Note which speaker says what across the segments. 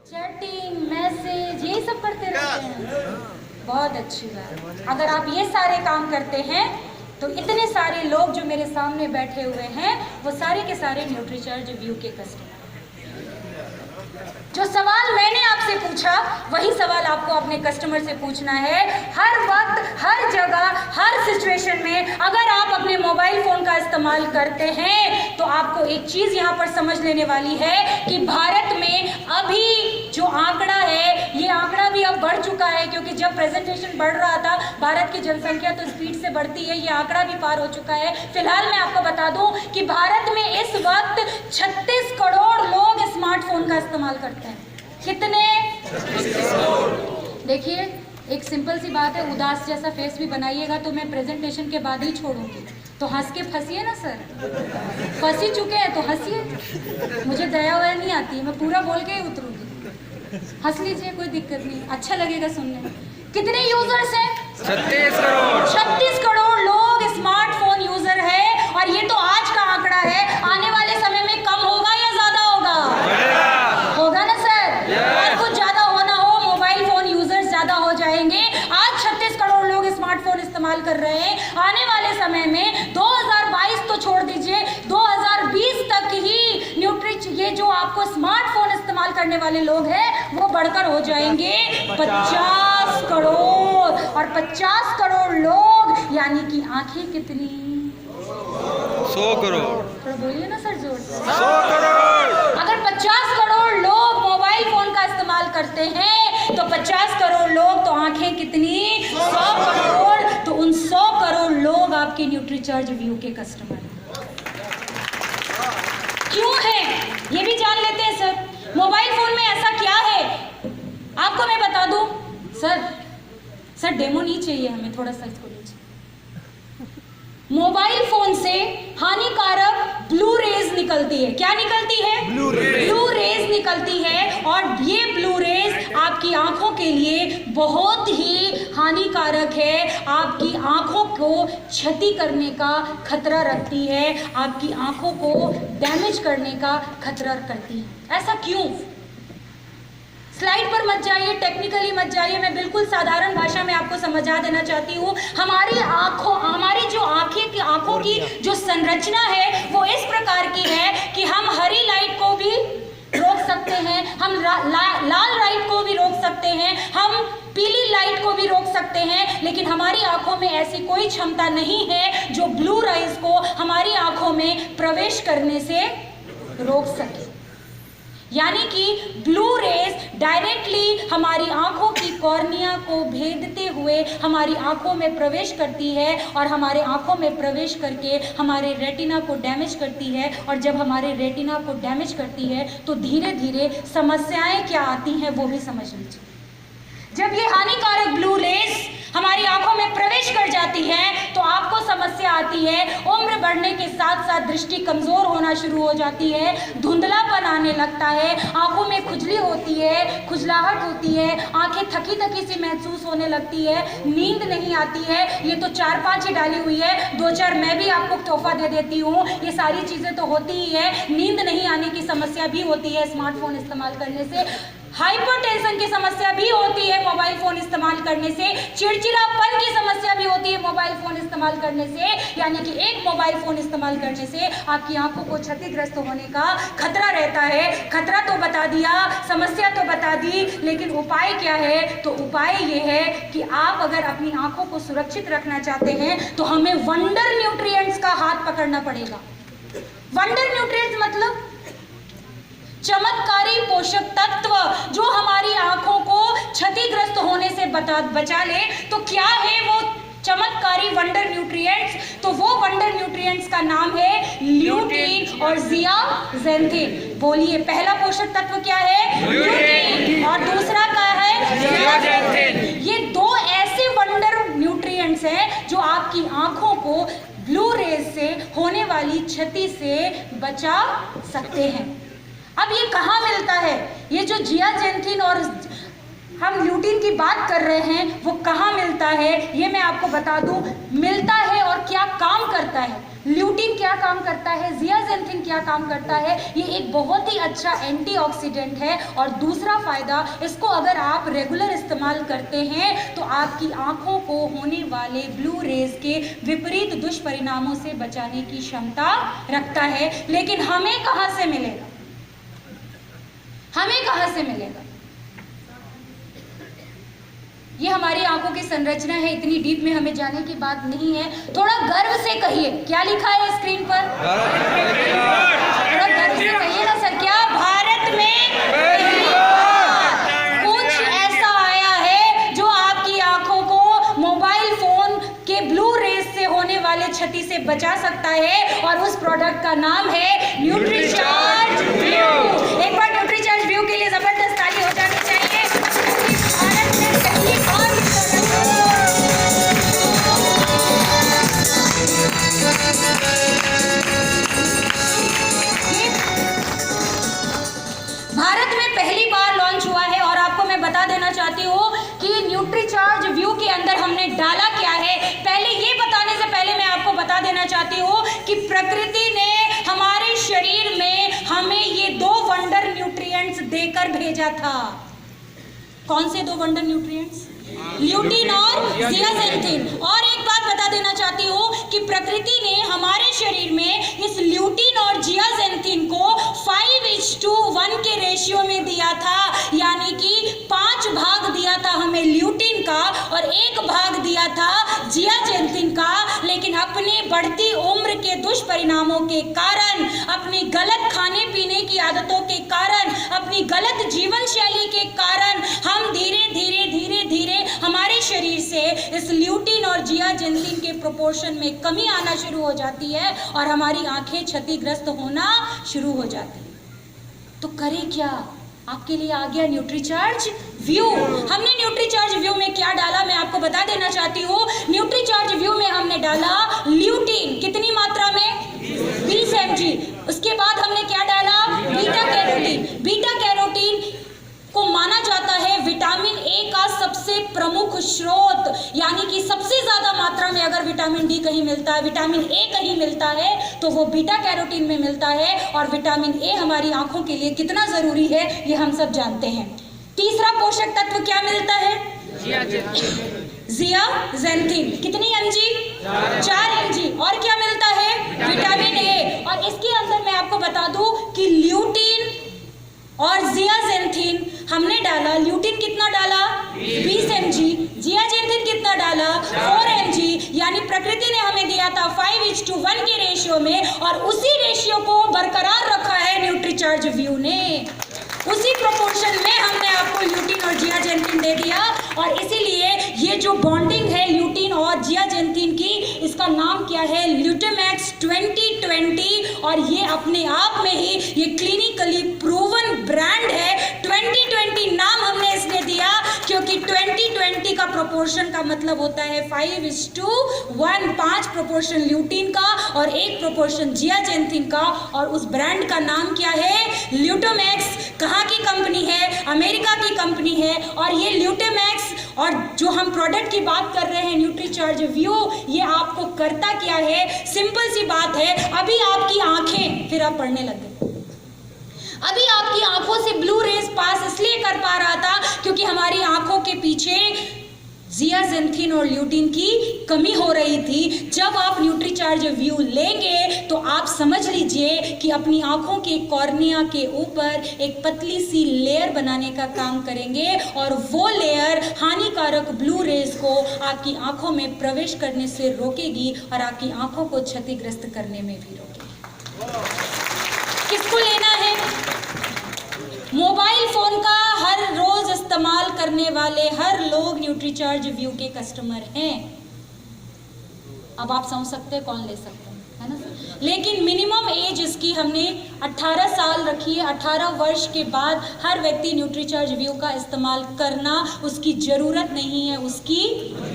Speaker 1: Chatting, message, यही सब करते रहते हैं। बहुत अच्छी बात। अगर आप ये सारे काम करते हैं तो इतने सारे लोग जो मेरे सामने बैठे हुए हैं वो सारे के सारे न्यूट्रीचार्ज व्यू के कस्टमर। जो सवाल मैंने आपसे पूछा वही सवाल आपको अपने कस्टमर से पूछना है। हर वक्त, हर जगह, हर सिचुएशन में अगर आप अपने मोबाइल फ़ोन का इस्तेमाल करते हैं तो आपको एक चीज़ यहाँ पर समझ लेने वाली है कि भारत में अभी जो आंकड़ा है, ये आंकड़ा भी अब बढ़ चुका है, क्योंकि जब प्रेजेंटेशन बढ़ रहा था भारत की जनसंख्या तो स्पीड से बढ़ती है, ये आंकड़ा भी पार हो चुका है। फिलहाल मैं आपको बता दूं कि भारत में इस वक्त 36 करोड़ लोग स्मार्टफोन का इस्तेमाल करते हैं। कितने? देखिए, एक सिंपल सी बात है, उदास जैसा फेस भी बनाइएगा तो मैं प्रेजेंटेशन के बाद ही छोड़ूंगी, तो हंस के फंसिए ना सर। फंस ही चुके हैं तो हंसिए, मुझे दया वया नहीं आती, मैं पूरा बोल के ही उतरूंगी। हंस लीजिए, कोई दिक्कत नहीं, अच्छा लगेगा सुनने में। कितने यूजर्स हैं? 36 करोड़। 36 करोड़ लोग स्मार्टफोन यूजर है, और ये तो आज का आंकड़ा है। आने वाले समय में कम होगा या ज्यादा होगा? होगा ना सर? और कुछ ज्यादा होना हो, मोबाइल फोन यूजर्स ज्यादा हो जाएंगे। आज 36 करोड़ लोग स्मार्टफोन इस्तेमाल कर रहे हैं। आने वाले समय में 2022 तो छोड़ दीजिए, 2020 तक ही ये जो आपको स्मार्टफोन इस्तेमाल करने वाले लोग हैं वो बढ़कर हो जाएंगे 50 करोड़। और 50 करोड़ लोग यानी कि आंखें कितनी?
Speaker 2: 100 करोड़।
Speaker 1: थोड़ा बोलिए ना सर जोर से।
Speaker 2: 100 करोड़।
Speaker 1: अगर 50 करोड़ लोग मोबाइल फोन का इस्तेमाल करते हैं तो 50 करोड़ लोग तो आंखें कितनी? 100 करोड़। तो उन 100 करोड़ लोग आपके न्यूट्रीचार्ज व्यू के कस्टमर क्यों है ये भी जान लेते हैं सर। मोबाइल फोन में ऐसा क्या है आपको मैं बता दूं। सर डेमो नहीं चाहिए हमें, थोड़ा सा इसको लीजिए। मोबाइल फोन से हानिकारक ब्लू रेज निकलती है। क्या निकलती है? ब्लू रेज निकलती है, और ये ब्लू रेज आपकी आंखों के लिए बहुत ही हानिकारक है। आपकी आंखों को क्षति करने का खतरा रखती है, आपकी आंखों को डैमेज करने का खतरा करती है। ऐसा क्यों? स्लाइड पर मत जाइए, टेक्निकली मत जाइए, मैं बिल्कुल साधारण भाषा में आपको समझा देना चाहती हूँ। हमारी आंखों की जो संरचना है वो इस प्रकार की है कि हम हरी लाइट को भी रोक सकते हैं, हम लाल लाइट को भी रोक सकते हैं, हम पीली लाइट को भी रोक सकते हैं, लेकिन हमारी आंखों में ऐसी कोई क्षमता नहीं है जो ब्लू राइज को हमारी आंखों में प्रवेश करने से रोक सके। यानी कि ब्लू रेज डायरेक्टली हमारी आंखों की कॉर्निया को भेदते हुए हमारी आंखों में प्रवेश करती है, और हमारे आंखों में प्रवेश करके हमारे रेटिना को डैमेज करती है। और जब हमारे रेटिना को डैमेज करती है तो धीरे धीरे समस्याएं क्या आती हैं वो भी समझ लीजिए। जब ये हानिकारक ब्लू रेज हमारी आंखों में प्रवेश कर जाती है तो आपको समस्या आती है। उम्र बढ़ने के साथ साथ दृष्टि कमजोर होना शुरू हो जाती है, धुंधलापन आने लगता है, आंखों में खुजली होती है, खुजलाहट होती है, आंखें थकी थकी सी महसूस होने लगती है, नींद नहीं आती है। ये तो 4-5 ही डाली हुई है, 2-4 मैं भी आपको तोहफा दे देती हूँ। ये सारी चीज़ें तो होती ही है। नींद नहीं आने की समस्या भी होती है स्मार्टफोन इस्तेमाल करने से, हाइपरटेंशन की समस्या भी होती है मोबाइल फोन इस्तेमाल करने से, चिड़चिड़ापन की समस्या भी होती है मोबाइल फोन इस्तेमाल करने से। यानी कि एक मोबाइल फोन इस्तेमाल करने से आपकी आंखों को क्षतिग्रस्त होने का खतरा रहता है। खतरा तो बता दिया, समस्या तो बता दी, लेकिन उपाय क्या है? तो उपाय ये है कि आप अगर अपनी आंखों को सुरक्षित रखना चाहते हैं तो हमें वंडर न्यूट्रिएंट्स का हाथ पकड़ना पड़ेगा। वंडर न्यूट्रिएंट्स मतलब चमत्कारी पोषक तत्व जो हमारी आंखों को क्षतिग्रस्त होने से बचा ले। तो क्या है वो चमत्कारी वंडर न्यूट्रिएंट्स? तो वो वंडर न्यूट्रिएंट्स का नाम है ल्यूटीन और ज़ियाज़ेंथिन। बोलिए, पहला पोषक तत्व क्या है? ल्यूटीन, और दूसरा क्या है? ज़ियाज़ेंथिन। ये दो ऐसे वंडर न्यूट्रिएंट्स हैं जो आपकी आंखों को ब्लू रेज से होने वाली क्षति से बचा सकते हैं। अब ये कहाँ मिलता है? ये जो ज़ियाज़ेंथिन और हम ल्यूटीन की बात कर रहे हैं वो कहाँ मिलता है ये मैं आपको बता दूं। मिलता है और क्या काम करता है ल्यूटिन क्या काम करता है, जियाजेंथिन क्या काम करता है। ये एक बहुत ही अच्छा एंटीऑक्सीडेंट है। और दूसरा फ़ायदा, इसको अगर आप रेगुलर इस्तेमाल करते हैं तो आपकी आँखों को होने वाले ब्लू रेज के विपरीत दुष्परिणामों से बचाने की क्षमता रखता है। लेकिन हमें कहाँ से मिलेगा, हमें कहाँ से मिलेगा? ये हमारी आंखों की संरचना है, इतनी डीप में हमें जाने की बात नहीं है। थोड़ा गर्व से कहिए, क्या लिखा है स्क्रीन पर? थोड़ा गर्व से कहिए ना सर, क्या भारत में पहली बार कुछ ऐसा आया है जो आपकी आंखों को मोबाइल फोन के ब्लू रेज से होने वाले क्षति से बचा सकता है। और उस प्रोडक्ट का नाम है न्यूट्रीचार्ज व्यू। एक बार न्यूट्रीचार्ज व्यू के लिए जबरदस्त ताली हो जानी चाहिए। भारत में पहली बार लॉन्च हुआ है। और आपको मैं बता देना चाहती हूँ कि न्यूट्रीचार्ज व्यू के अंदर हमने डाला क्या है। पहले ये बताने से पहले मैं आपको बता देना चाहती हूँ कि प्रकृति ने हमारे शरीर में हमें ये 2 वंडर न्यूट्रिएंट्स देकर भेजा था। कौन से 2 वंडर न्यूट्रिएंट्स? ल्यूटिन और जियाजेंथिन। और एक बात बता देना चाहती हूँ कि प्रकृति ने हमारे शरीर में इस ल्यूटिन और जियाजेंथिन को 5:1 के रेशियो में दिया था। यानी कि 5 भाग दिया था हमें ल्यूटिन का और 1 भाग दिया था जियाजेंथिन का। लेकिन अपने बढ़ती उम्र के दुष्परिणामों के कारण, अपनी गलत खाने पीने की आदतों के कारण, अपनी गलत जीवन शैली के कारण हम धीरे धीरे हमारे शरीर से इस ल्यूटिन और जियाजेंथिन के प्रोपोर्शन में कमी आना शुरू हो जाती है और हमारी आंखें क्षतिग्रस्त होना शुरू हो जाती है। तो करें क्या? आपके लिए आ गया न्यूट्रीचार्ज व्यू। हमने न्यूट्रीचार्ज व्यू में क्या डाला मैं आपको बता देना चाहती हूँ। न्यूट्रीचार्ज व्यू में हमने डाला ल्यूटिन, कितनी मात्रा में? 20 mg। उसके बाद हमने क्या डाला? Beta carotene. बीटा कैरोटीन को माना जाता है विटामिन ए का सबसे प्रमुख स्रोत। यानी कि सबसे ज्यादा मात्रा में अगर विटामिन डी कहीं मिलता है, विटामिन ए कहीं मिलता है तो वो बीटा कैरोटीन में मिलता है। और विटामिन ए हमारी आंखों के लिए कितना जरूरी है ये हम सब जानते हैं। तीसरा पोषक तत्व क्या मिलता है? जियाजेंथिन। कितनी mg? 4 mg। और क्या मिलता है? Vitamin A. और इसके अंदर मैं आपको बता दूं कि ल्यूटिन और जियाजेंथिन हमने डाला। ल्यूटिन कितना डाला? 20 mg। जियाजेंथिन कितना डाला? 4 mg। यानी प्रकृति ने हमें दिया था 5:1 के रेशियो में और उसी रेशियो को बरकरार रखा है न्यूट्रीचार्ज व्यू ने। उसी प्रोपोर्शन में हमने आपको ल्यूटिन और जियाजेंथिन दे दिया। और इसीलिए ये जो बॉन्डिंग है ल्यूटिन और जियाजेंथिन की, इसका नाम क्या है? ल्यूटेमैक्स 2020। और ये अपने आप में ही ये क्लिनिकली प्रूवन ब्रांड है। 2020 नाम हमने इसने दिया क्योंकि 2020 का प्रोपोर्शन का मतलब होता है 5:1, 5 प्रोपोर्शन ल्यूटिन का और 1 प्रोपोर्शन जियाजेंथिन का। और उस ब्रांड का नाम क्या है? ल्यूटेमैक्स। कहाँ की कंपनी है? अमेरिका की कंपनी है। और ये ल्यूटेमैक्स और जो हम प्रोडक्ट की बात कर रहे हैं न्यूट्रीचार्ज व्यू, ये आपको करता क्या है? सिंपल सी बात है। अभी आपकी आंखें, फिर आप पढ़ने लग गए, अभी आपकी आंखों से ब्लू रेज पास इसलिए कर पा रहा था क्योंकि हमारी आंखों के पीछे जियाजेंथिन और ल्यूटिन की कमी हो रही थी। जब आप न्यूट्रीचार्ज व्यू लेंगे तो आप समझ लीजिए कि अपनी आंखों के कॉर्निया के ऊपर एक पतली सी लेयर बनाने का काम करेंगे और वो लेयर हानिकारक ब्लू रेज को आपकी आंखों में प्रवेश करने से रोकेगी और आपकी आंखों को क्षतिग्रस्त करने में भी रोकेगी। किसको लेना है? मोबाइल फोन का हर रोज इस्तेमाल करने वाले हर लोग न्यूट्रीचार्ज व्यू के कस्टमर हैं। अब आप समझ सकते हैं कौन ले सकते हैं, है ना? लेकिन मिनिमम एज इसकी हमने 18 साल रखी है। 18 वर्ष के बाद हर व्यक्ति न्यूट्रीचार्ज व्यू का इस्तेमाल करना उसकी ज़रूरत नहीं है, उसकी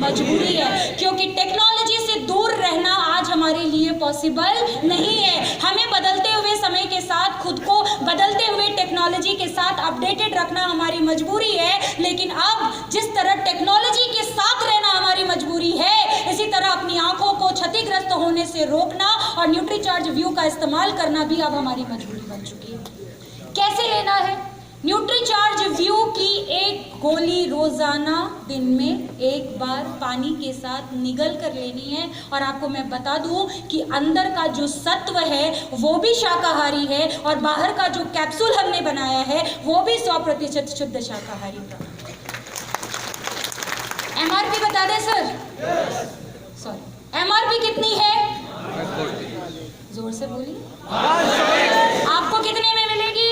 Speaker 1: मजबूरी है। क्योंकि टेक्नोलॉजी से दूर रहना आज हमारे लिए पॉसिबल नहीं है। हमें बदलते हुए समय के साथ, खुद को बदलते हुए टेक्नोलॉजी के साथ अपडेटेड रखना हमारी मजबूरी है। लेकिन अब जिस तरह टेक्नोलॉजी के साथ रहना हमारी मजबूरी है, इसी तरह अपनी आंखों को क्षतिग्रस्त होने से रोकना और न्यूट्रीचार्ज व्यू का इस्तेमाल करना भी अब हमारी मजबूरी बन चुकी है। कैसे लेना है? न्यूट्रीचार्ज व्यू की एक गोली रोजाना दिन में एक बार पानी के साथ निगल कर लेनी है। और आपको मैं बता दूं कि अंदर का जो सत्व है वो भी शाकाहारी है और बाहर का जो कैप्सूल हमने बनाया है वो भी 100% शुद्ध शाकाहारी का। एमआरपी बता दें सर? सॉरी, एमआरपी कितनी है? जोर से बोलिए। आपको कितने में मिलेगी?